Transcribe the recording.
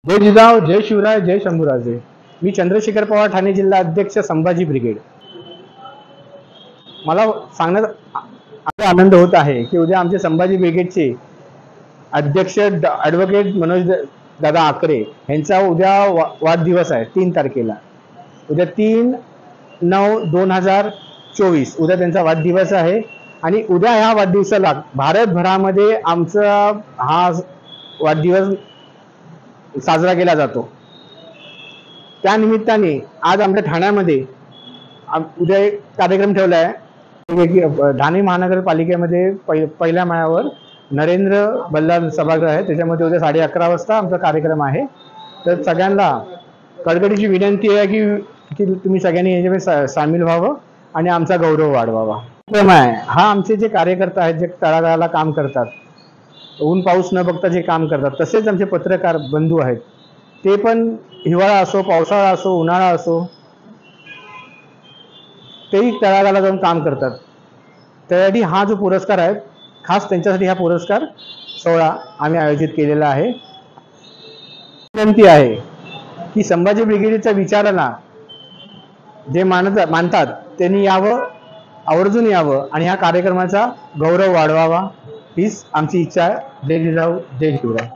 जय जिजाऊ, जय शिवराय, जय शंभूराजे। मी चंद्रशेखर पवार, ठाणे जिल्हा अध्यक्ष, संभाजी ब्रिगेड। मला सांगण्यात आनंद होत आहे की उद्या आमचे संभाजी ब्रिगेडचे अध्यक्ष ॲडव्होकेट मनोज दादा आकरे यांचा उद्या वाढदिवस आहे 3 तारखेला। उद्या 3/9/2024 उद्या त्यांचा वाढदिवस आहे आणि उद्या ह्या वाढदिवसाला भारतभरामध्ये आमचा हा वाढदिवस साजरा केला जातो। त्या निमित्ताने आज आमच्या ठाण्यामध्ये उद्या एक कार्यक्रम ठेवला आहे। ठाणे महानगरपालिकेमध्ये पहिल्या माळ्यावर नरेंद्र बल्लाळ सभागृह आहे, त्याच्यामध्ये उद्या 11:30 वाजता आमचा कार्यक्रम आहे। तर सगळ्यांना कळकळीची विनंती आहे की तुम्ही सगळ्यांनी याच्यामध्ये सामील व्हावं आणि आमचा गौरव वाढवावा। हा आमचे जे कार्यकर्ते आहेत, जे तळागाळाला काम करतात, ऊन पाऊस न बघता जे काम करतात, तसेच आमचे पत्रकार बंधू आहेत, ते पण हिवाळा असो, पावसाळा असो, उन्हाळा असो, तेही तळागाळाला जाऊन काम करतात। त्यासाठी हा जो पुरस्कार आहे, खास त्यांच्यासाठी हा पुरस्कार सोहळा आम्ही आयोजित केलेला आहे। विनंती आहे की संभाजी ब्रिगेडच्या विचाराला जे मानतात त्यांनी यावं, आवर्जून यावं आणि ह्या कार्यक्रमाचा गौरव वाढवावा, हीच आमची इच्छा आहे। जय जिजाऊ, जय शिवराय।